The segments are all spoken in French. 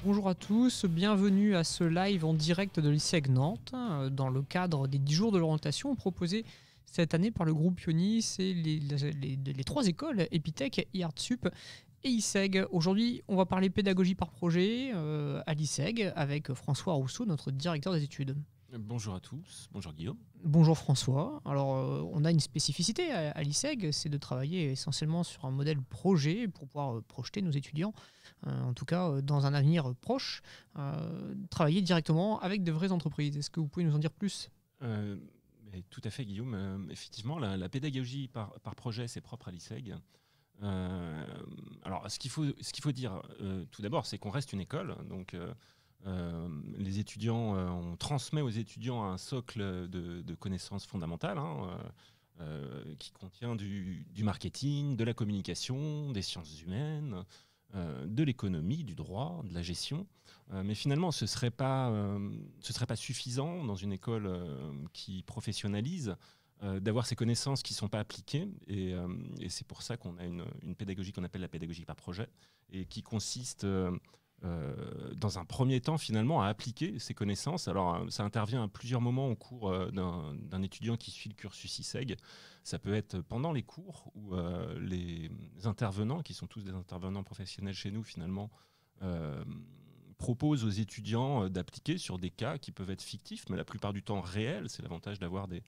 Bonjour à tous, bienvenue à ce live en direct de l'ISEG Nantes, dans le cadre des 10 jours de l'orientation proposés cette année par le groupe Ionis et les trois écoles, Epitech, IARTSUP et ISEG. Aujourd'hui, on va parler pédagogie par projet à l'ISEG avec François Rousseau, notre directeur des études. Bonjour à tous, bonjour Guillaume. Bonjour François. Alors, on a une spécificité à l'ISEG, c'est de travailler essentiellement sur un modèle projet pour pouvoir projeter nos étudiants, en tout cas dans un avenir proche, travailler directement avec de vraies entreprises. Est-ce que vous pouvez nous en dire plus ? Tout à fait Guillaume. Effectivement, la pédagogie par projet, c'est propre à l'ISEG. Alors, ce qu'il faut dire tout d'abord, c'est qu'on reste une école. Donc, les étudiants, on transmet aux étudiants un socle de connaissances fondamentales qui contient du marketing, de la communication, des sciences humaines, de l'économie, du droit, de la gestion. Mais finalement, ce ne serait pas suffisant dans une école qui professionnalise d'avoir ces connaissances qui ne sont pas appliquées. Et c'est pour ça qu'on a une pédagogie qu'on appelle la pédagogie par projet et qui consiste dans un premier temps finalement à appliquer ces connaissances. Alors ça intervient à plusieurs moments au cours d'un étudiant qui suit le cursus ISEG. Ça peut être pendant les cours où les intervenants, qui sont tous des intervenants professionnels chez nous finalement, proposent aux étudiants d'appliquer sur des cas qui peuvent être fictifs, mais la plupart du temps réels. C'est l'avantage d'avoir des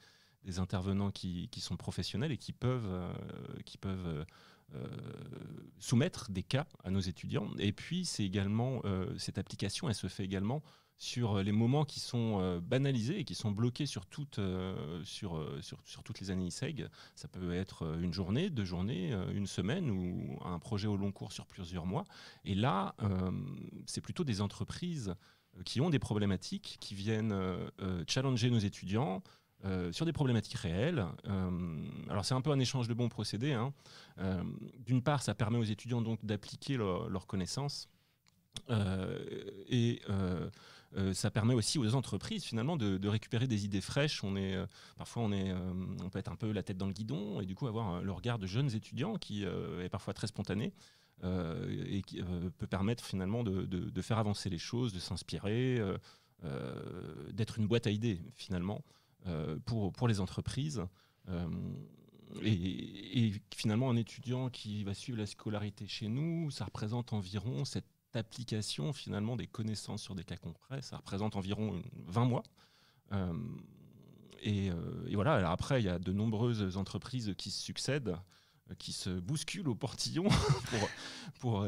intervenants qui sont professionnels et qui peuvent soumettre des cas à nos étudiants. Et puis, c'est également, cette application, elle se fait également sur les moments qui sont banalisés et qui sont bloqués sur toutes les années ISEG. Ça peut être une journée, 2 journées, une semaine ou un projet au long cours sur plusieurs mois. Et là, c'est plutôt des entreprises qui ont des problématiques, qui viennent challenger nos étudiants, sur des problématiques réelles. Alors c'est un peu un échange de bons procédés. D'une part, ça permet aux étudiants donc d'appliquer leurs connaissances et ça permet aussi aux entreprises finalement de récupérer des idées fraîches. Parfois on peut être un peu la tête dans le guidon et du coup avoir le regard de jeunes étudiants qui est parfois très spontané. Et qui peut permettre finalement de faire avancer les choses, de s'inspirer, d'être une boîte à idées finalement. Pour les entreprises. Et finalement, un étudiant qui va suivre la scolarité chez nous, ça représente environ cette application finalement des connaissances sur des cas concrets, ça représente environ 20 mois. Et voilà, alors après, il y a de nombreuses entreprises qui se succèdent, qui se bousculent au portillon pour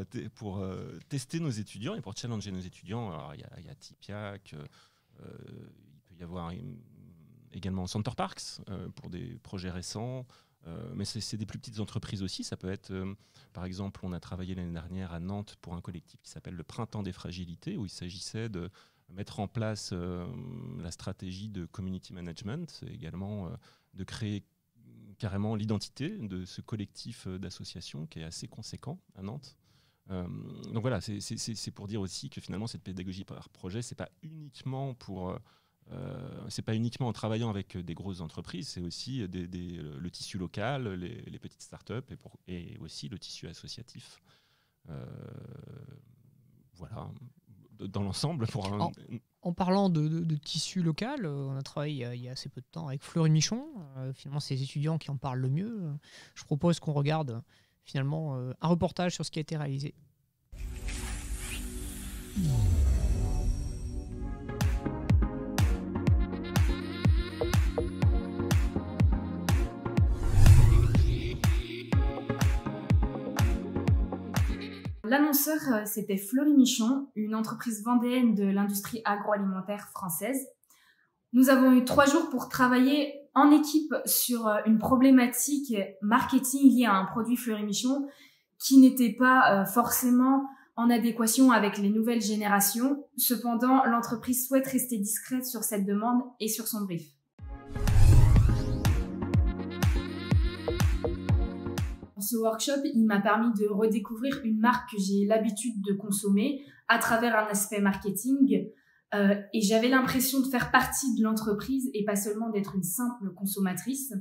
tester nos étudiants et pour challenger nos étudiants. Alors, il y a Tipiac, il peut y avoir également Center Parcs pour des projets récents, mais c'est des plus petites entreprises aussi. Ça peut être, par exemple, on a travaillé l'année dernière à Nantes pour un collectif qui s'appelle le Printemps des Fragilités, où il s'agissait de mettre en place la stratégie de community management, et également de créer carrément l'identité de ce collectif d'associations qui est assez conséquent à Nantes. Donc voilà, c'est pour dire aussi que finalement cette pédagogie par projet, c'est pas uniquement en travaillant avec des grosses entreprises, c'est aussi le tissu local, les petites startups et aussi le tissu associatif. Voilà, dans l'ensemble. En parlant de tissu local, on a travaillé il y a assez peu de temps avec Fleury Michon. Finalement, c'est les étudiants qui en parlent le mieux. Je propose qu'on regarde finalement un reportage sur ce qui a été réalisé. L'annonceur, c'était Fleury Michon, une entreprise vendéenne de l'industrie agroalimentaire française. Nous avons eu 3 jours pour travailler en équipe sur une problématique marketing liée à un produit Fleury Michon qui n'était pas forcément en adéquation avec les nouvelles générations. Cependant, l'entreprise souhaite rester discrète sur cette demande et sur son brief. Ce workshop, il m'a permis de redécouvrir une marque que j'ai l'habitude de consommer à travers un aspect marketing et j'avais l'impression de faire partie de l'entreprise et pas seulement d'être une simple consommatrice.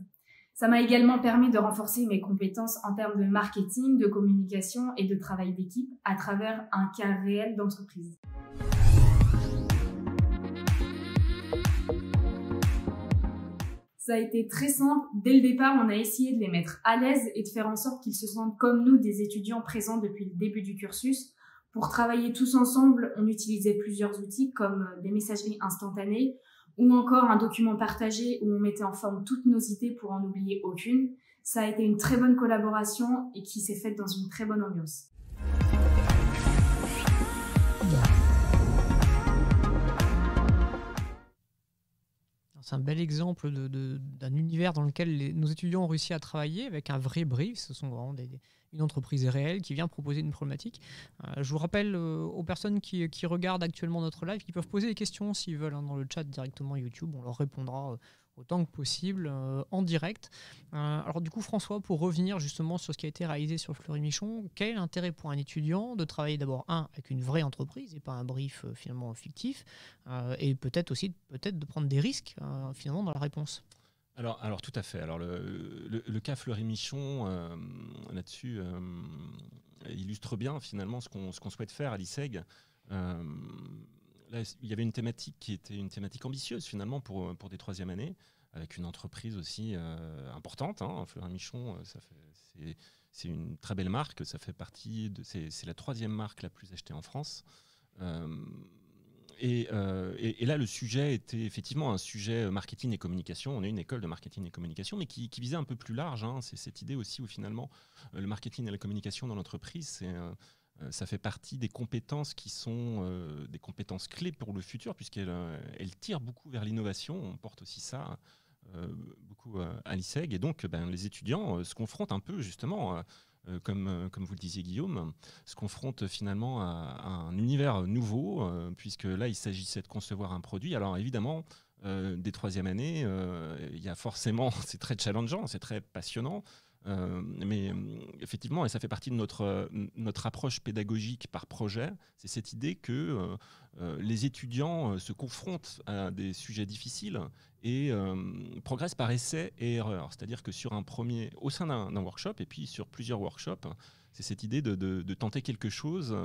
Ça m'a également permis de renforcer mes compétences en termes de marketing, de communication et de travail d'équipe à travers un cas réel d'entreprise. Ça a été très simple. Dès le départ, on a essayé de les mettre à l'aise et de faire en sorte qu'ils se sentent comme nous, des étudiants présents depuis le début du cursus. Pour travailler tous ensemble, on utilisait plusieurs outils comme des messageries instantanées ou encore un document partagé où on mettait en forme toutes nos idées pour en oublier aucune. Ça a été une très bonne collaboration et qui s'est faite dans une très bonne ambiance. C'est un bel exemple d'un univers dans lequel nos étudiants ont réussi à travailler avec un vrai brief. Ce sont vraiment une entreprise réelle qui vient proposer une problématique. Je vous rappelle aux personnes qui regardent actuellement notre live, qui peuvent poser des questions s'ils veulent dans le chat directement YouTube. On leur répondra autant que possible en direct. Alors du coup, François, pour revenir justement sur ce qui a été réalisé sur Fleury-Michon, quel est l'intérêt pour un étudiant de travailler d'abord avec une vraie entreprise et pas un brief finalement fictif, et peut-être aussi de prendre des risques finalement dans la réponse? Alors tout à fait. Alors le cas Fleury-Michon là-dessus illustre bien finalement ce qu'on souhaite faire à l'ISEG. Là, il y avait une thématique qui était une thématique ambitieuse finalement pour des troisième années, avec une entreprise aussi importante. Fleury-Michon, c'est une très belle marque. Ça fait partie c'est la troisième marque la plus achetée en France. Et là, le sujet était effectivement un sujet marketing et communication. On est une école de marketing et communication, mais qui visait un peu plus large. C'est cette idée aussi où finalement le marketing et la communication dans l'entreprise, ça fait partie des compétences qui sont des compétences clés pour le futur, puisqu'elles tirent beaucoup vers l'innovation. On porte aussi ça beaucoup à l'ISEG. Et donc, les étudiants se confrontent un peu justement, comme vous le disiez Guillaume, se confrontent finalement à un univers nouveau, puisque là, il s'agissait de concevoir un produit. Alors évidemment, des troisième années, il y a forcément, c'est très challengeant, c'est très passionnant. Mais effectivement, et ça fait partie de notre approche pédagogique par projet, c'est cette idée que les étudiants se confrontent à des sujets difficiles et progressent par essai et erreur. C'est-à-dire que au sein d'un workshop et puis sur plusieurs workshops, c'est cette idée de tenter quelque chose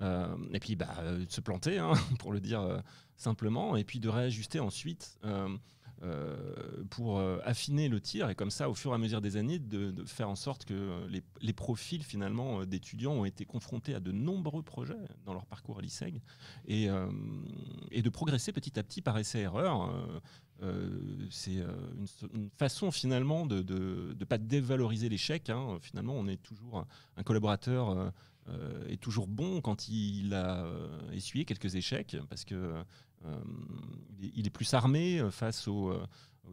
et puis de se planter, pour le dire simplement, et puis de réajuster ensuite pour affiner le tir, et comme ça, au fur et à mesure des années, de faire en sorte que les profils finalement d'étudiants ont été confrontés à de nombreux projets dans leur parcours à l'ISEG, et de progresser petit à petit par essai-erreur. C'est une façon finalement de ne pas dévaloriser l'échec. Finalement, on est toujours un collaborateur est toujours bon quand il a essuyé quelques échecs, parce que il est plus armé face aux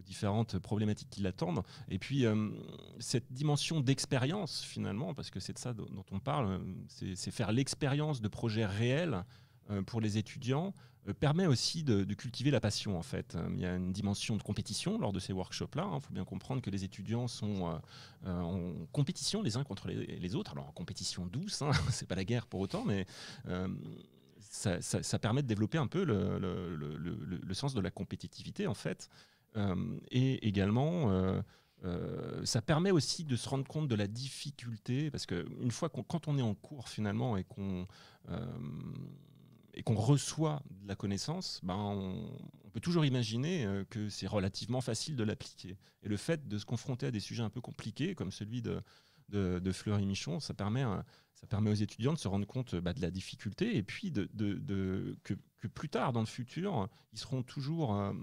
différentes problématiques qui l'attendent. Et puis, cette dimension d'expérience, finalement, parce que c'est de ça dont on parle, c'est faire l'expérience de projets réels pour les étudiants, permet aussi de cultiver la passion, en fait. Il y a une dimension de compétition lors de ces workshops-là. Il faut bien comprendre que les étudiants sont en compétition les uns contre les autres. Alors, en compétition douce, c'est pas la guerre pour autant, mais ça permet de développer un peu le sens de la compétitivité, en fait. Et également, ça permet aussi de se rendre compte de la difficulté, parce qu'une fois quand on est en cours, finalement, et qu'on reçoit de la connaissance, on peut toujours imaginer que c'est relativement facile de l'appliquer. Et le fait de se confronter à des sujets un peu compliqués, comme celui de Fleury-Michon, ça permet aux étudiants de se rendre compte de la difficulté, et puis que plus tard, dans le futur, ils seront toujours,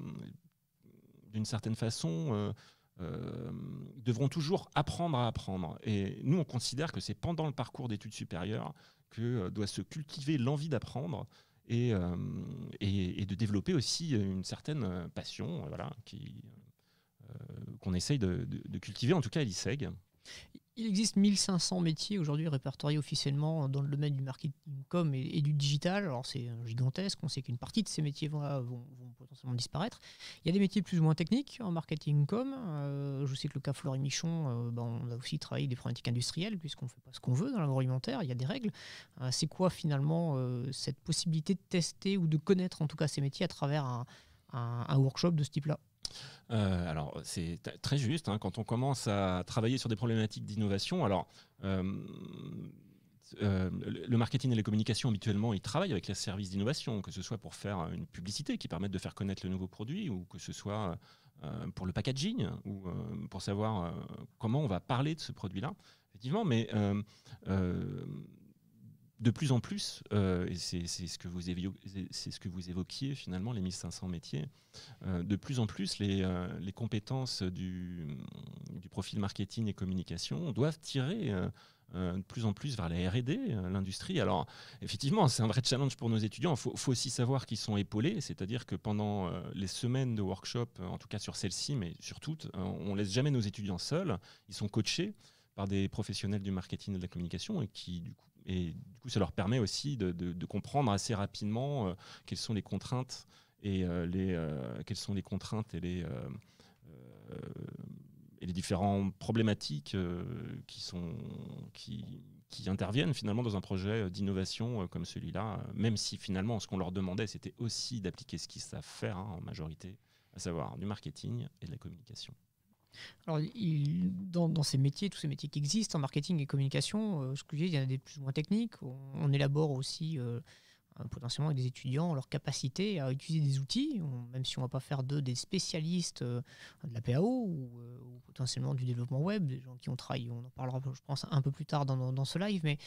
d'une certaine façon, devront toujours apprendre à apprendre. Et nous, on considère que c'est pendant le parcours d'études supérieures que doit se cultiver l'envie d'apprendre et de développer aussi une certaine passion, qu'on essaye de cultiver, en tout cas à l'ISEG. Il existe 1500 métiers aujourd'hui répertoriés officiellement dans le domaine du marketing com et du digital. Alors c'est gigantesque, on sait qu'une partie de ces métiers vont potentiellement disparaître. Il y a des métiers plus ou moins techniques en marketing com. Je sais que le cas Fleury-Michon, on a aussi travaillé des problématiques industrielles puisqu'on ne fait pas ce qu'on veut dans l'agroalimentaire, il y a des règles. C'est quoi finalement cette possibilité de tester ou de connaître en tout cas ces métiers à travers un workshop de ce type-là ? Alors, c'est très juste. Quand on commence à travailler sur des problématiques d'innovation, alors le marketing et les communications, habituellement, ils travaillent avec les services d'innovation, que ce soit pour faire une publicité qui permette de faire connaître le nouveau produit, ou que ce soit pour le packaging, ou pour savoir comment on va parler de ce produit-là. Effectivement, mais de plus en plus, et c'est ce que vous évoquiez finalement, les 1500 métiers, de plus en plus les compétences du profil marketing et communication doivent tirer de plus en plus vers la R&D, l'industrie. Alors effectivement, c'est un vrai challenge pour nos étudiants. Il faut aussi savoir qu'ils sont épaulés, c'est-à-dire que pendant les semaines de workshop, en tout cas sur celle-ci, mais sur toutes, on ne laisse jamais nos étudiants seuls. Ils sont coachés par des professionnels du marketing et de la communication, et du coup, ça leur permet aussi de comprendre assez rapidement quelles sont les contraintes et les différentes problématiques qui interviennent finalement dans un projet d'innovation comme celui-là, même si finalement ce qu'on leur demandait, c'était aussi d'appliquer ce qu'ils savent faire en majorité, à savoir du marketing et de la communication. Alors, dans ces métiers, tous ces métiers qui existent en marketing et communication, ce que je dis, il y en a des plus ou moins techniques. On élabore aussi potentiellement avec des étudiants leur capacité à utiliser des outils, même si on ne va pas faire d'eux des spécialistes de la PAO ou potentiellement du développement web, des gens qui ont travaillé. On en parlera, je pense, un peu plus tard dans ce live, mais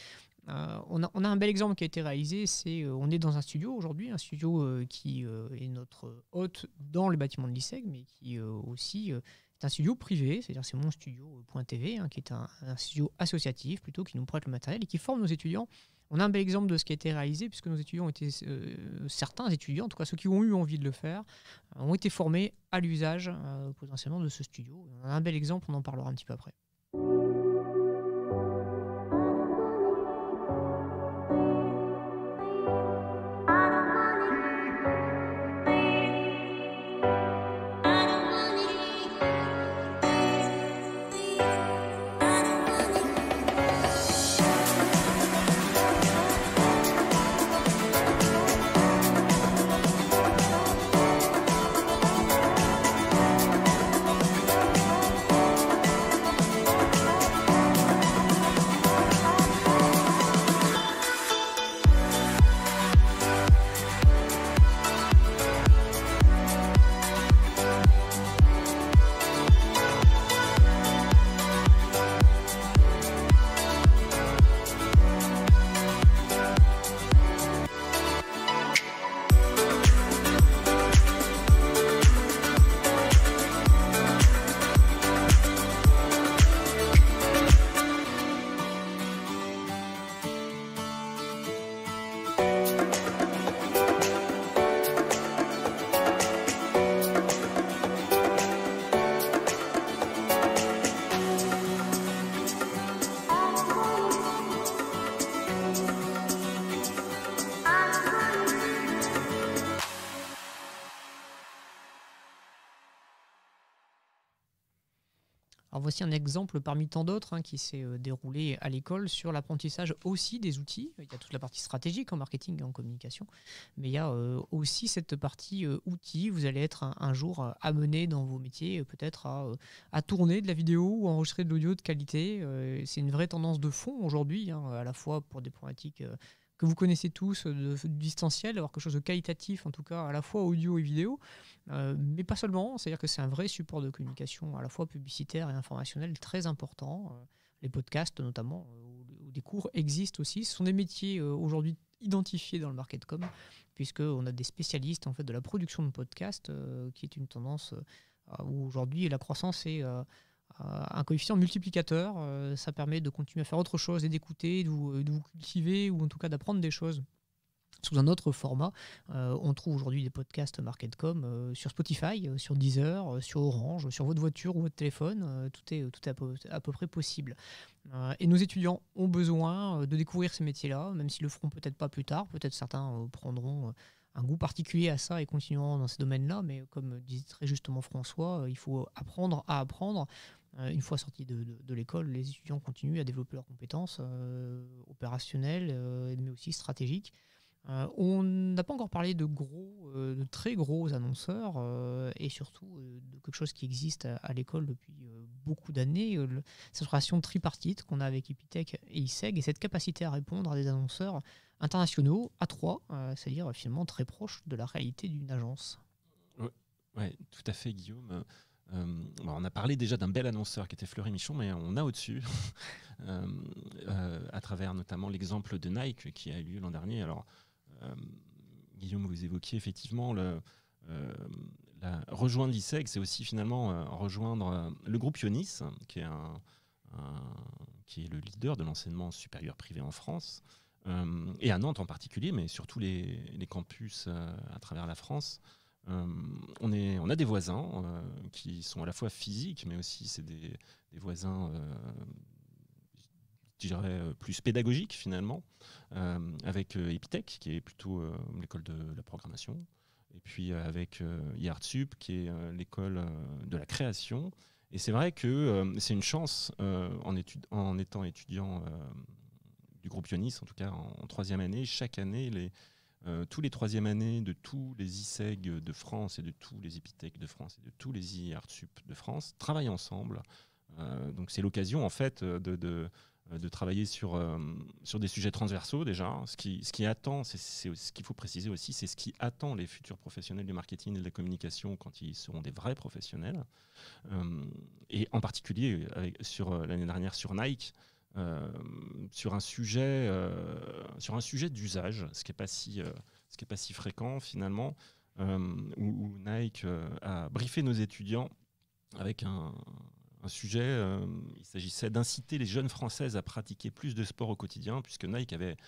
on a un bel exemple qui a été réalisé. On est dans un studio aujourd'hui, un studio qui est notre hôte dans le bâtiment de l'ISEG, mais qui aussi c'est un studio privé, c'est-à-dire c'est mon studio.tv, qui est un studio associatif plutôt, qui nous prête le matériel et qui forme nos étudiants. On a un bel exemple de ce qui a été réalisé, puisque nos étudiants certains étudiants, en tout cas ceux qui ont eu envie de le faire, ont été formés à l'usage potentiellement de ce studio. On a un bel exemple, on en parlera un petit peu après. Alors voici un exemple parmi tant d'autres qui s'est déroulé à l'école sur l'apprentissage aussi des outils. Il y a toute la partie stratégique en marketing et en communication, mais il y a aussi cette partie outils. Vous allez être un jour amené dans vos métiers peut-être à tourner de la vidéo ou enregistrer de l'audio de qualité. C'est une vraie tendance de fond aujourd'hui, à la fois pour des problématiques que vous connaissez tous, de distanciel, d'avoir quelque chose de qualitatif, en tout cas à la fois audio et vidéo, mais pas seulement, c'est-à-dire que c'est un vrai support de communication à la fois publicitaire et informationnel très important. Les podcasts notamment, où des cours existent aussi. Ce sont des métiers aujourd'hui identifiés dans le marketcom, puisqu'on a des spécialistes en fait, de la production de podcasts, qui est une tendance où aujourd'hui la croissance est un coefficient multiplicateur. Ça permet de continuer à faire autre chose et d'écouter, de vous cultiver ou en tout cas d'apprendre des choses sous un autre format. On trouve aujourd'hui des podcasts marketcom sur Spotify, sur Deezer, sur Orange, sur votre voiture ou votre téléphone. Tout est à peu près possible. Et nos étudiants ont besoin de découvrir ces métiers-là, même s'ils le feront peut-être pas plus tard. Peut-être certains prendront un goût particulier à ça et continueront dans ces domaines-là. Mais comme disait très justement François, il faut apprendre à apprendre. Une fois sortis de l'école, les étudiants continuent à développer leurs compétences opérationnelles, mais aussi stratégiques. On n'a pas encore parlé de très gros annonceurs et surtout de quelque chose qui existe à l'école depuis beaucoup d'années, cette relation tripartite qu'on a avec Epitech et ISEG et cette capacité à répondre à des annonceurs internationaux à trois, c'est-à-dire finalement très proches de la réalité d'une agence. Oui, tout à fait, Guillaume. On a parlé déjà d'un bel annonceur qui était Fleury Michon, mais on a au-dessus, à travers notamment l'exemple de Nike qui a eu lieu l'an dernier. Alors, Guillaume, vous évoquiez effectivement rejoindre l'ISEG, c'est aussi finalement rejoindre le groupe Ionis, qui est le leader de l'enseignement supérieur privé en France, et à Nantes en particulier, mais surtout les campus à travers la France. On a des voisins qui sont à la fois physiques, mais aussi c'est des voisins, je dirais, plus pédagogiques finalement, avec Epitech, qui est plutôt l'école de la programmation, et puis avec IARTSUP, qui est l'école de la création. Et c'est vrai que c'est une chance en étant étudiant du groupe Ionis, en tout cas en troisième année, chaque année, tous les troisièmes années de tous les ISEG de France et de tous les Epitech de France et de tous les IARTSUP de France travaillent ensemble. Donc c'est l'occasion en fait de travailler sur des sujets transversaux déjà. Ce qui attend, c'est ce qu'il faut préciser aussi, c'est ce qui attend les futurs professionnels du marketing et de la communication quand ils seront des vrais professionnels. Et en particulier l'année dernière sur Nike, sur un sujet d'usage, ce qui est pas si fréquent finalement, où Nike a briefé nos étudiants avec un sujet. Il s'agissait d'inciter les jeunes Françaises à pratiquer plus de sport au quotidien, puisque Nike avait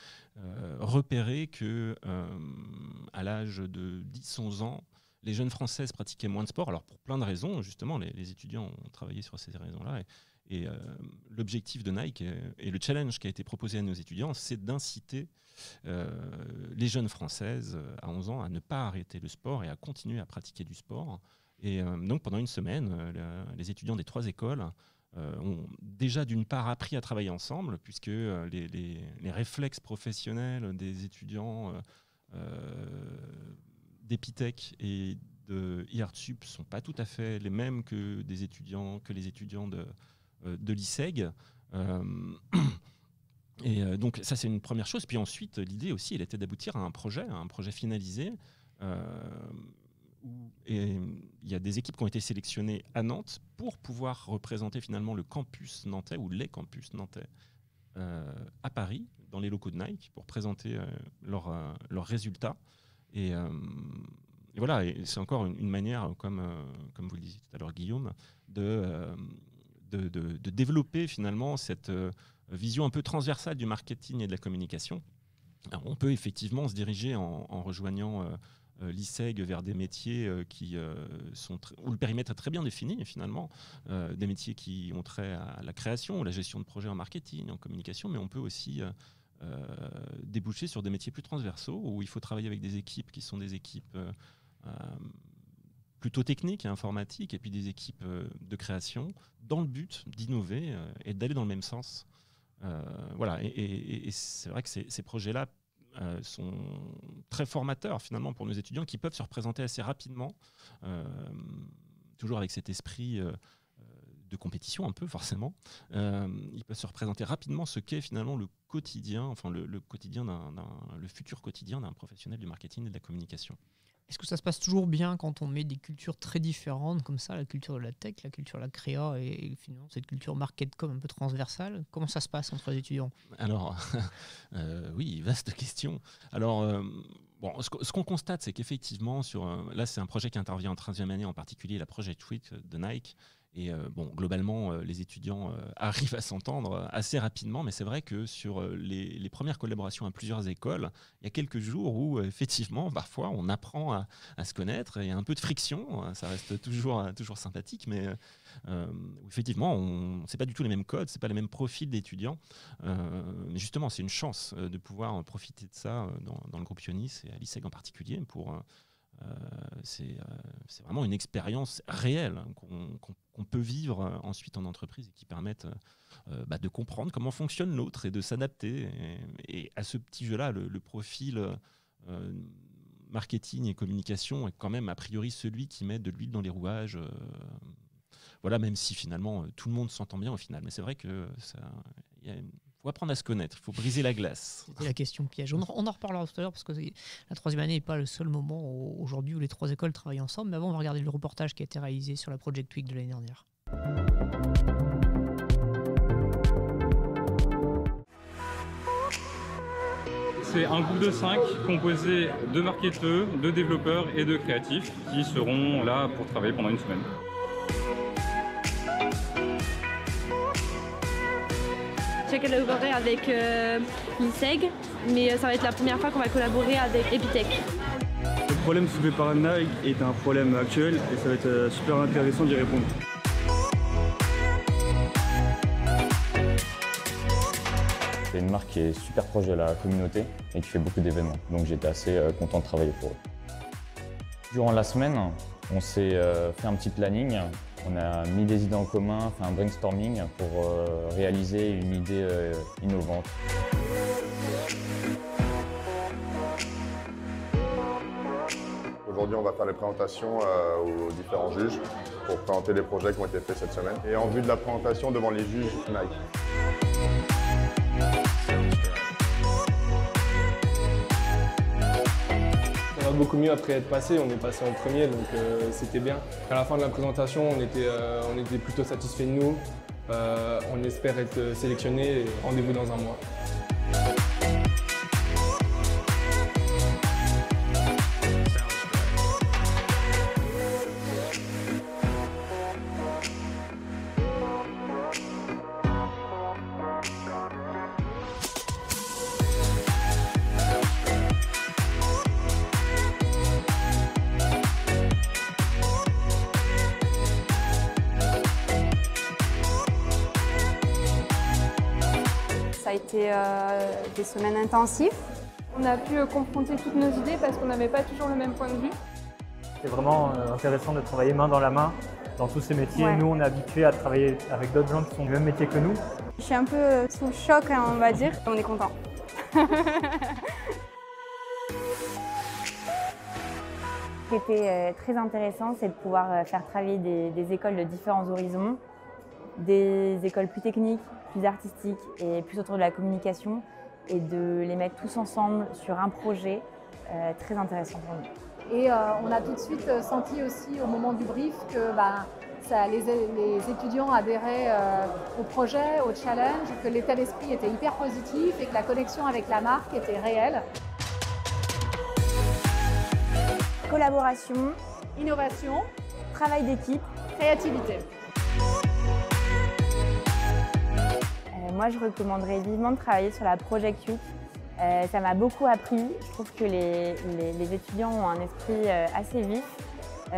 repéré que à l'âge de 10-11 ans, les jeunes Françaises pratiquaient moins de sport. Alors pour plein de raisons, justement, les étudiants ont travaillé sur ces raisons-là. Et l'objectif de Nike et le challenge qui a été proposé à nos étudiants, c'est d'inciter les jeunes Françaises à 11 ans à ne pas arrêter le sport et à continuer à pratiquer du sport. Et donc pendant une semaine, les étudiants des 3 écoles ont déjà d'une part appris à travailler ensemble, puisque les réflexes professionnels des étudiants d'Epitech et de IARTSUP ne sont pas tout à fait les mêmes que les étudiants de l'ISEG. Donc ça c'est une première chose. Puis ensuite l'idée aussi elle était d'aboutir à un projet finalisé où il y a des équipes qui ont été sélectionnées à Nantes pour pouvoir représenter finalement le campus nantais ou les campus nantais à Paris dans les locaux de Nike pour présenter leurs résultats. Et voilà, et c'est encore une manière, comme vous le disiez tout à l'heure Guillaume, de développer finalement cette vision un peu transversale du marketing et de la communication. Alors, on peut effectivement se diriger en rejoignant l'ISEG vers des métiers où le périmètre est très bien défini finalement, des métiers qui ont trait à la création ou la gestion de projets en marketing, en communication, mais on peut aussi déboucher sur des métiers plus transversaux où il faut travailler avec des équipes qui sont des équipes plutôt techniques et informatiques, et puis des équipes de création, dans le but d'innover et d'aller dans le même sens. Voilà, et c'est vrai que ces projets-là sont très formateurs finalement pour nos étudiants qui peuvent se représenter assez rapidement, toujours avec cet esprit de compétition un peu forcément. Ils peuvent se représenter rapidement ce qu'est finalement le quotidien, enfin le futur quotidien d'un professionnel du marketing et de la communication. Est-ce que ça se passe toujours bien quand on met des cultures très différentes comme ça, la culture de la tech, la culture de la créa et finalement cette culture market-com un peu transversale? Comment ça se passe entre les étudiants? Alors, oui, vaste question. Alors, ce qu'on constate, c'est qu'effectivement, là, c'est un projet qui intervient en 13e année, en particulier la Project Week de Nike. Et globalement, les étudiants arrivent à s'entendre assez rapidement, mais c'est vrai que sur les premières collaborations à plusieurs écoles, il y a quelques jours où effectivement, parfois, on apprend à se connaître et il y a un peu de friction. Ça reste toujours sympathique, mais effectivement, c'est pas du tout les mêmes codes, c'est pas les mêmes profils d'étudiants. Mais justement, c'est une chance de pouvoir profiter de ça dans le groupe Ionis et à l'ISEG en particulier pour c'est vraiment une expérience réelle qu'on peut vivre ensuite en entreprise et qui permettent de comprendre comment fonctionne l'autre et de s'adapter. Et à ce petit jeu-là, le profil marketing et communication est quand même a priori celui qui met de l'huile dans les rouages. Voilà, même si finalement tout le monde s'entend bien au final. Mais c'est vrai que faut apprendre à se connaître, il faut briser la glace. C'était la question piège. On en reparlera tout à l'heure parce que la troisième année n'est pas le seul moment aujourd'hui où les trois écoles travaillent ensemble. Mais avant, on va regarder le reportage qui a été réalisé sur la Project Week de l'année dernière. C'est un groupe de 5 composé de marketeurs, de développeurs et de créatifs qui seront là pour travailler pendant une semaine. J'ai collaboré avec l'ISEG, mais ça va être la première fois qu'on va collaborer avec Epitech. Le problème soulevé par Nike est un problème actuel et ça va être super intéressant d'y répondre. C'est une marque qui est super proche de la communauté et qui fait beaucoup d'événements, donc j'étais assez content de travailler pour eux. Durant la semaine, on s'est fait un petit planning, on a mis des idées en commun, fait un brainstorming pour réaliser une idée innovante. Aujourd'hui, on va faire les présentations aux différents juges pour présenter les projets qui ont été faits cette semaine. Et en vue de la présentation devant les juges Nike. Ça va beaucoup mieux après être passé, on est passé en premier, donc c'était bien. À la fin de la présentation, on était plutôt satisfait de nous. On espère être sélectionné et rendez-vous dans un mois. Ça a été des semaines intensives. On a pu confronter toutes nos idées parce qu'on n'avait pas toujours le même point de vue. C'est vraiment intéressant de travailler main dans la main dans tous ces métiers. Ouais. Nous, on est habitués à travailler avec d'autres gens qui font le même métier que nous. Je suis un peu sous le choc, on va dire. On est content. Ce qui était très intéressant, c'est de pouvoir faire travailler des écoles de différents horizons, des écoles plus techniques, plus artistiques et plus autour de la communication, et de les mettre tous ensemble sur un projet très intéressant pour nous. Et on a tout de suite senti aussi au moment du brief que les étudiants adhéraient au projet, au challenge, que l'état d'esprit était hyper positif et que la connexion avec la marque était réelle. Collaboration, innovation, travail d'équipe, créativité. Moi, je recommanderais vivement de travailler sur la Project Week. Ça m'a beaucoup appris. Je trouve que les étudiants ont un esprit assez vif.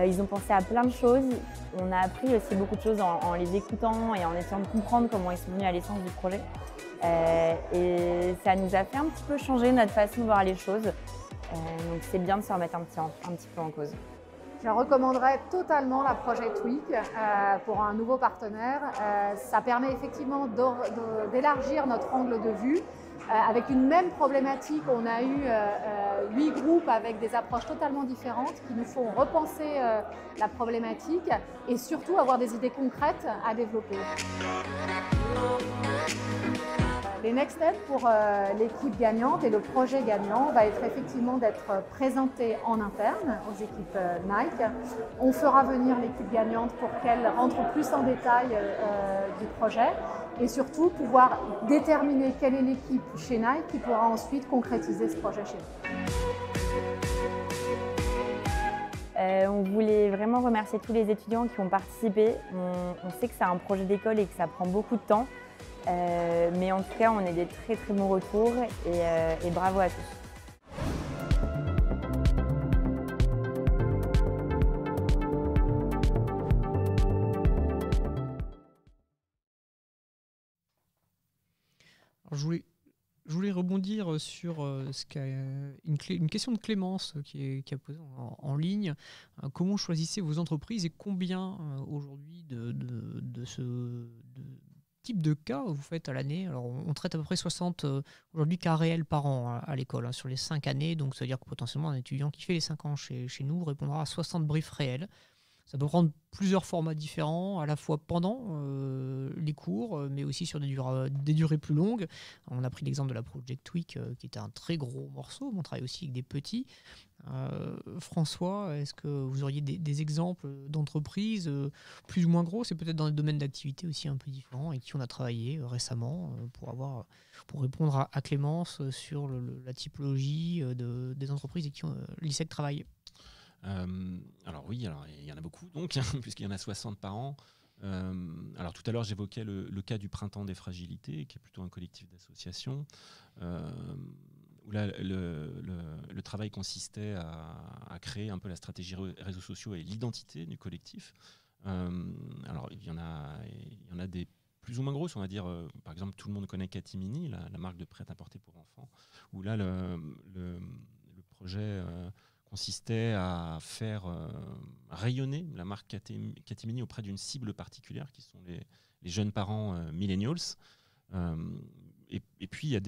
Ils ont pensé à plein de choses. On a appris aussi beaucoup de choses en les écoutant et en essayant de comprendre comment ils sont venus à l'essence du projet. Et ça nous a fait un petit peu changer notre façon de voir les choses. Donc c'est bien de se remettre un petit peu en cause. Je recommanderais totalement la Project Week pour un nouveau partenaire. Ça permet effectivement d'élargir notre angle de vue. Avec une même problématique, on a eu 8 groupes avec des approches totalement différentes qui nous font repenser la problématique et surtout avoir des idées concrètes à développer. Les next steps pour l'équipe gagnante et le projet gagnant va être effectivement d'être présenté en interne aux équipes Nike. On fera venir l'équipe gagnante pour qu'elle rentre plus en détail du projet et surtout pouvoir déterminer quelle est l'équipe chez Nike qui pourra ensuite concrétiser ce projet chez nous. On voulait vraiment remercier tous les étudiants qui ont participé. On sait que c'est un projet d'école et que ça prend beaucoup de temps. Mais en tout cas, on a des très très bons retours et bravo à tous. Alors, je voulais rebondir sur une question de Clémence qui a posé en ligne. Comment choisissez vos entreprises et combien aujourd'hui de type de cas vous faites à l'année? Alors, on traite à peu près 60 aujourd'hui cas réels par an à l'école, sur les 5 années. Donc, ça veut dire que potentiellement, un étudiant qui fait les 5 ans chez nous répondra à 60 briefs réels. Ça peut prendre plusieurs formats différents, à la fois pendant les cours, mais aussi sur des durées plus longues. On a pris l'exemple de la Project Week, qui était un très gros morceau. On travaille aussi avec des petits. François, est-ce que vous auriez des exemples d'entreprises plus ou moins grosses et peut-être dans des domaines d'activité aussi un peu différents et qui on a travaillé récemment pour répondre à Clémence sur la typologie des entreprises et qui l'ISEG travaille? Alors oui, il y en a beaucoup donc, puisqu'il y en a 60 par an. Alors tout à l'heure j'évoquais le cas du Printemps des Fragilités, qui est plutôt un collectif d'associations, où là le travail consistait à créer un peu la stratégie réseaux sociaux et l'identité du collectif. Alors il y en a des plus ou moins grosses, on va dire. Par exemple, tout le monde connaît Catimini, la marque de prêt-à-porter pour enfants, où là le projet consistait à faire rayonner la marque Catimini auprès d'une cible particulière, qui sont les jeunes parents millennials. Et puis, il y a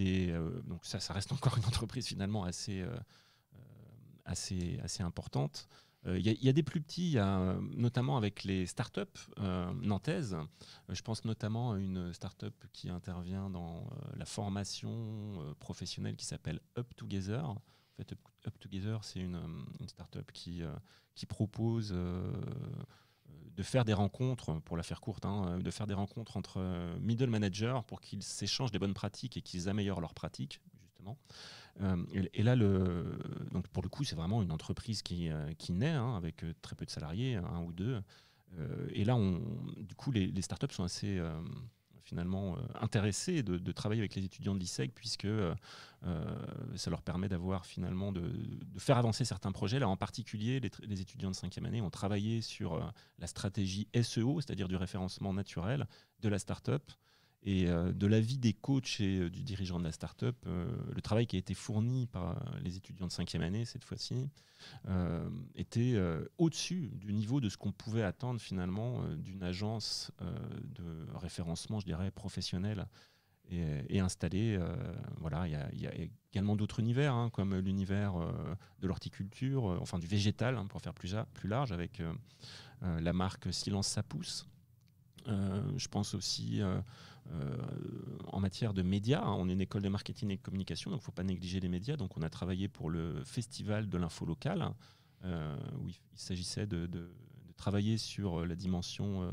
donc ça reste encore une entreprise finalement assez importante. Il y a des plus petits, notamment avec les startups nantaises. Je pense notamment à une startup qui intervient dans la formation professionnelle qui s'appelle Up Together. En fait, Up Together, c'est une startup qui propose de faire des rencontres, pour la faire courte, de faire des rencontres entre middle managers pour qu'ils s'échangent des bonnes pratiques et qu'ils améliorent leurs pratiques, justement. Et là, donc pour le coup, c'est vraiment une entreprise qui naît, avec très peu de salariés, 1 ou 2. Et là, du coup, les startups sont assez finalement intéressés de travailler avec les étudiants de l'ISEG, puisque ça leur permet d'avoir finalement de faire avancer certains projets. Là, en particulier, les étudiants de 5e année ont travaillé sur la stratégie SEO, c'est-à-dire du référencement naturel de la start-up. Et de l'avis des coachs et du dirigeant de la start-up, le travail qui a été fourni par les étudiants de 5e année cette fois-ci était au-dessus du niveau de ce qu'on pouvait attendre finalement d'une agence de référencement, je dirais, professionnelle et installée. Voilà, il y a également d'autres univers, comme l'univers de l'horticulture, enfin du végétal, pour faire plus large, avec la marque Silence ça pousse. Je pense aussi en matière de médias, on est une école de marketing et de communication, donc il ne faut pas négliger les médias. Donc on a travaillé pour le festival de l'info locale, où il s'agissait de travailler sur la dimension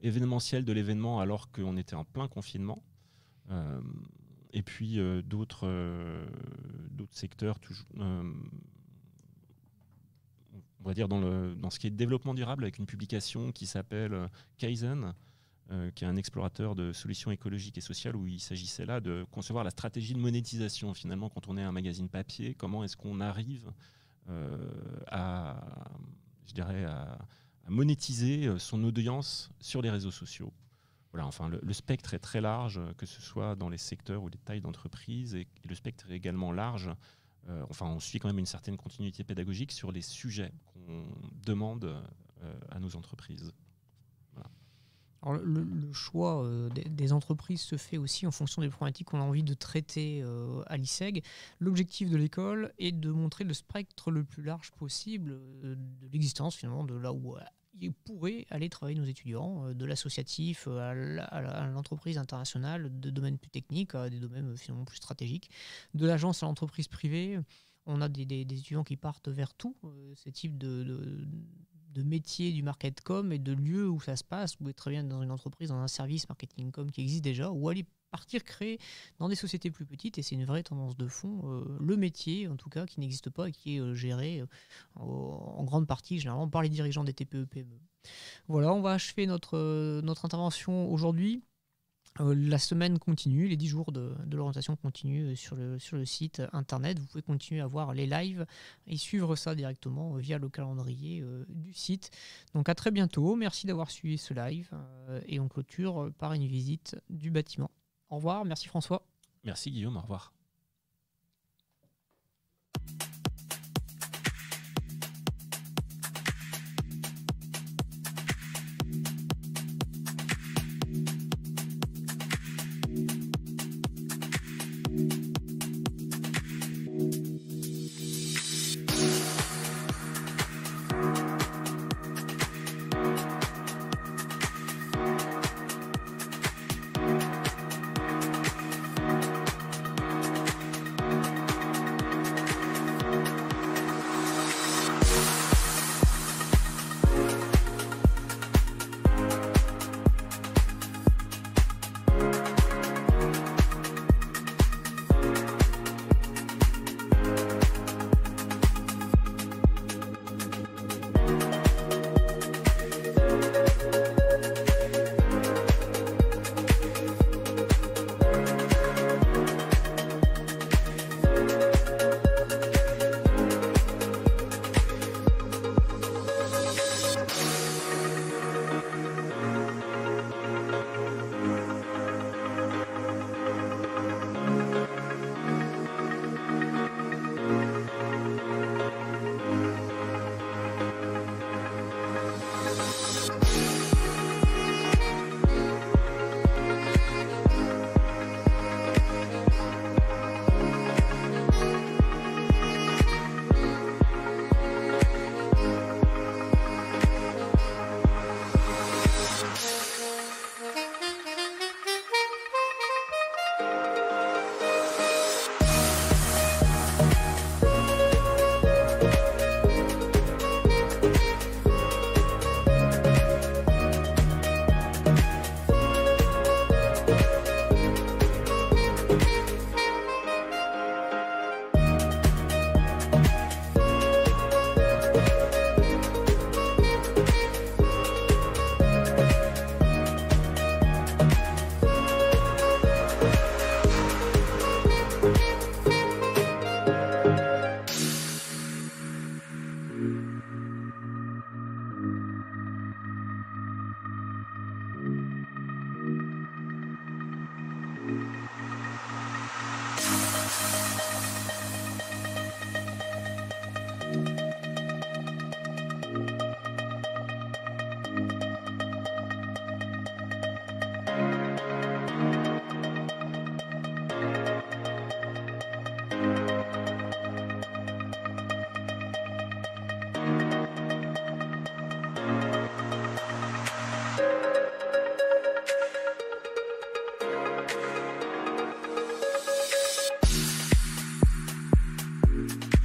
événementielle de l'événement alors qu'on était en plein confinement. Et puis d'autres secteurs, on va dire dans ce qui est développement durable, avec une publication qui s'appelle Kaizen, qui est un explorateur de solutions écologiques et sociales, où il s'agissait là de concevoir la stratégie de monétisation. Finalement, quand on est un magazine papier, comment est-ce qu'on arrive à monétiser son audience sur les réseaux sociaux. Voilà, enfin, le spectre est très large, que ce soit dans les secteurs ou les tailles d'entreprise, et le spectre est également large. Enfin, on suit quand même une certaine continuité pédagogique sur les sujets qu'on demande à nos entreprises. Voilà. Alors, le choix des entreprises se fait aussi en fonction des problématiques qu'on a envie de traiter à l'ISEG. L'objectif de l'école est de montrer le spectre le plus large possible de l'existence, finalement, de là où ils pourraient aller travailler nos étudiants, de l'associatif à l'entreprise internationale, de domaines plus techniques à des domaines finalement plus stratégiques, de l'agence à l'entreprise privée. On a des étudiants qui partent vers tout, ces types de métiers du market com et de lieux où ça se passe. Vous pouvez très bien dans une entreprise, dans un service marketing com qui existe déjà, ou aller partir créer dans des sociétés plus petites, et c'est une vraie tendance de fond, le métier en tout cas qui n'existe pas et qui est géré en grande partie généralement par les dirigeants des TPE-PME. Voilà, on va achever notre intervention aujourd'hui. La semaine continue, les 10 jours de l'orientation continuent sur le site internet. Vous pouvez continuer à voir les lives et suivre ça directement via le calendrier du site. Donc à très bientôt, merci d'avoir suivi ce live et on clôture par une visite du bâtiment. Au revoir, merci François. Merci Guillaume, au revoir. Week.